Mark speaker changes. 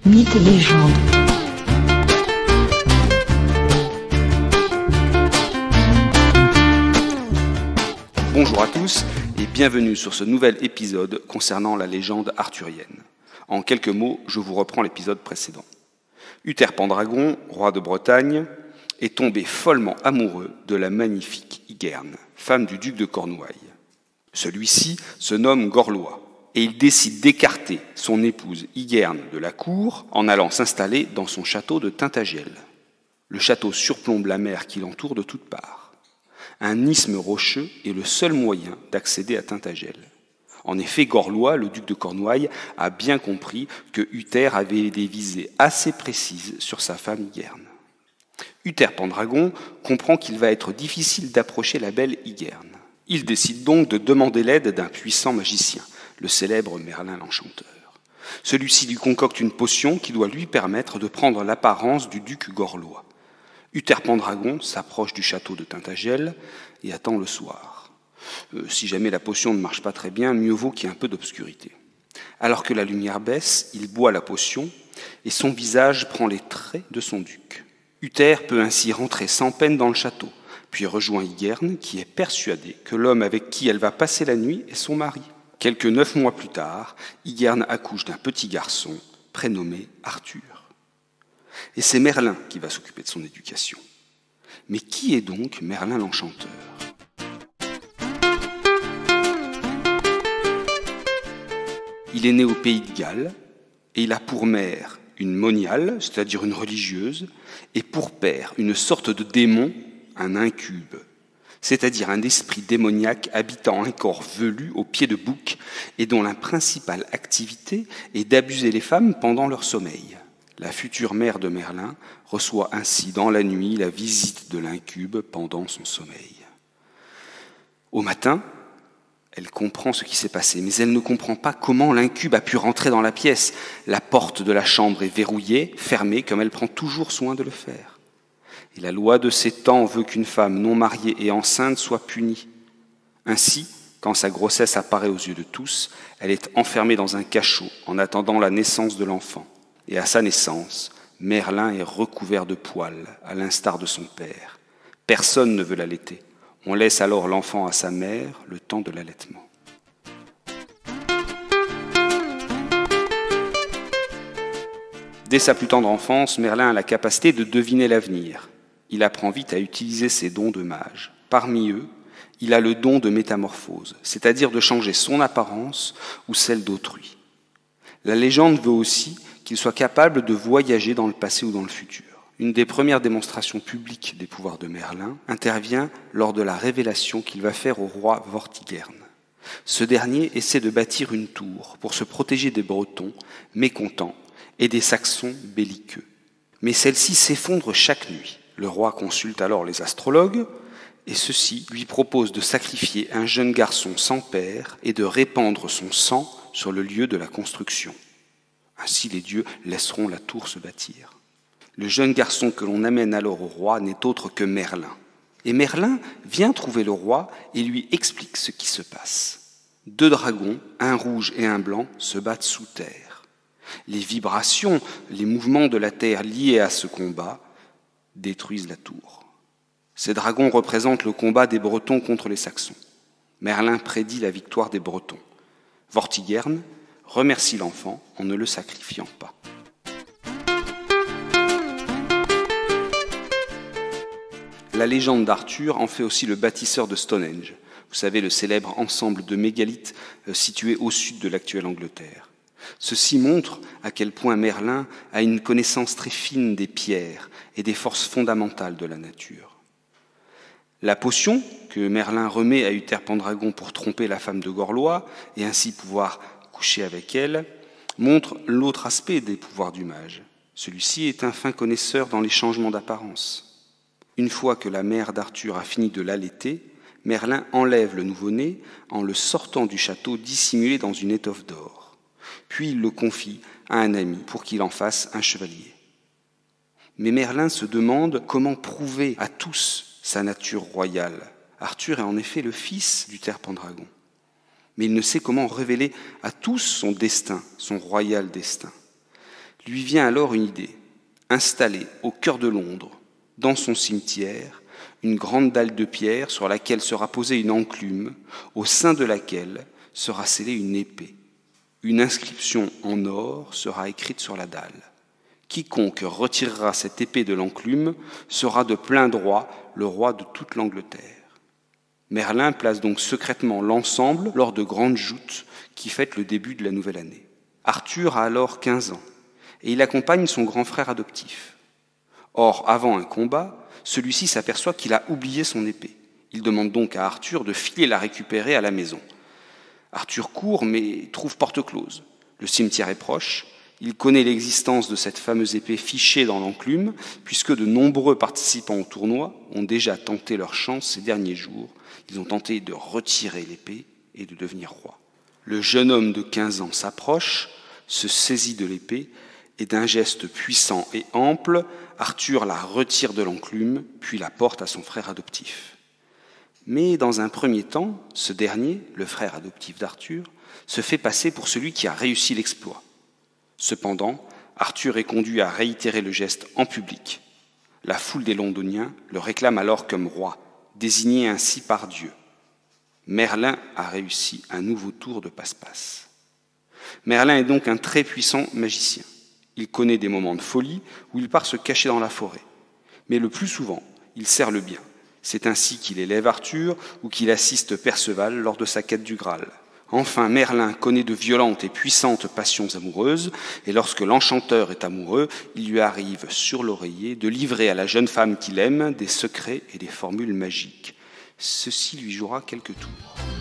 Speaker 1: Mythes et légendes.
Speaker 2: Bonjour à tous et bienvenue sur ce nouvel épisode concernant la légende arthurienne. En quelques mots, je vous reprends l'épisode précédent. Uther Pendragon, roi de Bretagne, est tombé follement amoureux de la magnifique Igerne, femme du duc de Cornouailles. Celui-ci se nomme Gorlois et il décide d'écarter son épouse Igerne de la cour en allant s'installer dans son château de Tintagel. Le château surplombe la mer qui l'entoure de toutes parts. Un isthme rocheux est le seul moyen d'accéder à Tintagel. En effet, Gorlois, le duc de Cornouailles, a bien compris que Uther avait des visées assez précises sur sa femme Igerne. Uther Pendragon comprend qu'il va être difficile d'approcher la belle Igerne. Il décide donc de demander l'aide d'un puissant magicien, le célèbre Merlin l'Enchanteur. Celui-ci lui concocte une potion qui doit lui permettre de prendre l'apparence du duc Gorlois. Uther Pendragon s'approche du château de Tintagel et attend le soir. Si jamais la potion ne marche pas très bien, mieux vaut qu'il y ait un peu d'obscurité. Alors que la lumière baisse, il boit la potion et son visage prend les traits de son duc. Uther peut ainsi rentrer sans peine dans le château, puis rejoint Igerne qui est persuadée que l'homme avec qui elle va passer la nuit est son mari. Quelques 9 mois plus tard, Igerne accouche d'un petit garçon prénommé Arthur. Et c'est Merlin qui va s'occuper de son éducation. Mais qui est donc Merlin l'Enchanteur ? Il est né au pays de Galles et il a pour mère une moniale, c'est-à-dire une religieuse, et pour père une sorte de démon, un incube, c'est-à-dire un esprit démoniaque habitant un corps velu au pied de bouc et dont la principale activité est d'abuser les femmes pendant leur sommeil. La future mère de Merlin reçoit ainsi dans la nuit la visite de l'incube pendant son sommeil. Au matin, elle comprend ce qui s'est passé, mais elle ne comprend pas comment l'incube a pu rentrer dans la pièce. La porte de la chambre est verrouillée, fermée, comme elle prend toujours soin de le faire. Et la loi de ces temps veut qu'une femme non mariée et enceinte soit punie. Ainsi, quand sa grossesse apparaît aux yeux de tous, elle est enfermée dans un cachot en attendant la naissance de l'enfant. Et à sa naissance, Merlin est recouvert de poils, à l'instar de son père. Personne ne veut l'allaiter. On laisse alors l'enfant à sa mère le temps de l'allaitement. Dès sa plus tendre enfance, Merlin a la capacité de deviner l'avenir. Il apprend vite à utiliser ses dons de mage. Parmi eux, il a le don de métamorphose, c'est-à-dire de changer son apparence ou celle d'autrui. La légende veut aussi qu'il soit capable de voyager dans le passé ou dans le futur. Une des premières démonstrations publiques des pouvoirs de Merlin intervient lors de la révélation qu'il va faire au roi Vortigern. Ce dernier essaie de bâtir une tour pour se protéger des Bretons mécontents et des Saxons belliqueux. Mais celle-ci s'effondre chaque nuit. Le roi consulte alors les astrologues et ceux-ci lui proposent de sacrifier un jeune garçon sans père et de répandre son sang sur le lieu de la construction. Ainsi les dieux laisseront la tour se bâtir. Le jeune garçon que l'on amène alors au roi n'est autre que Merlin. Et Merlin vient trouver le roi et lui explique ce qui se passe. 2 dragons, un rouge et un blanc, se battent sous terre. Les vibrations, les mouvements de la terre liés à ce combat détruisent la tour. Ces dragons représentent le combat des Bretons contre les Saxons. Merlin prédit la victoire des Bretons. Vortigern remercie l'enfant en ne le sacrifiant pas. La légende d'Arthur en fait aussi le bâtisseur de Stonehenge. Vous savez, le célèbre ensemble de mégalithes situé au sud de l'actuelle Angleterre. Ceci montre à quel point Merlin a une connaissance très fine des pierres et des forces fondamentales de la nature. La potion que Merlin remet à Uther Pendragon pour tromper la femme de Gorlois et ainsi pouvoir coucher avec elle montre l'autre aspect des pouvoirs du mage. Celui-ci est un fin connaisseur dans les changements d'apparence. Une fois que la mère d'Arthur a fini de l'allaiter, Merlin enlève le nouveau-né en le sortant du château dissimulé dans une étoffe d'or. Puis il le confie à un ami pour qu'il en fasse un chevalier. Mais Merlin se demande comment prouver à tous sa nature royale. Arthur est en effet le fils d'Uther Pendragon. Mais il ne sait comment révéler à tous son destin, son royal destin. Lui vient alors une idée, installer au cœur de Londres, dans son cimetière, une grande dalle de pierre sur laquelle sera posée une enclume, au sein de laquelle sera scellée une épée. Une inscription en or sera écrite sur la dalle. Quiconque retirera cette épée de l'enclume sera de plein droit le roi de toute l'Angleterre. Merlin place donc secrètement l'ensemble lors de grandes joutes qui fêtent le début de la nouvelle année. Arthur a alors 15 ans et il accompagne son grand frère adoptif. Or, avant un combat, celui-ci s'aperçoit qu'il a oublié son épée. Il demande donc à Arthur de filer la récupérer à la maison. Arthur court mais trouve porte close. Le cimetière est proche. Il connaît l'existence de cette fameuse épée fichée dans l'enclume, puisque de nombreux participants au tournoi ont déjà tenté leur chance ces derniers jours. Ils ont tenté de retirer l'épée et de devenir roi. Le jeune homme de 15 ans s'approche, se saisit de l'épée, et d'un geste puissant et ample, Arthur la retire de l'enclume, puis la porte à son frère adoptif. Mais dans un premier temps, ce dernier, le frère adoptif d'Arthur, se fait passer pour celui qui a réussi l'exploit. Cependant, Arthur est conduit à réitérer le geste en public. La foule des Londoniens le réclame alors comme roi, désigné ainsi par Dieu. Merlin a réussi un nouveau tour de passe-passe. Merlin est donc un très puissant magicien. Il connaît des moments de folie où il part se cacher dans la forêt. Mais le plus souvent, il sert le bien. C'est ainsi qu'il élève Arthur ou qu'il assiste Perceval lors de sa quête du Graal. Enfin, Merlin connaît de violentes et puissantes passions amoureuses, et lorsque l'enchanteur est amoureux, il lui arrive sur l'oreiller de livrer à la jeune femme qu'il aime des secrets et des formules magiques. Ceci lui jouera quelques tours.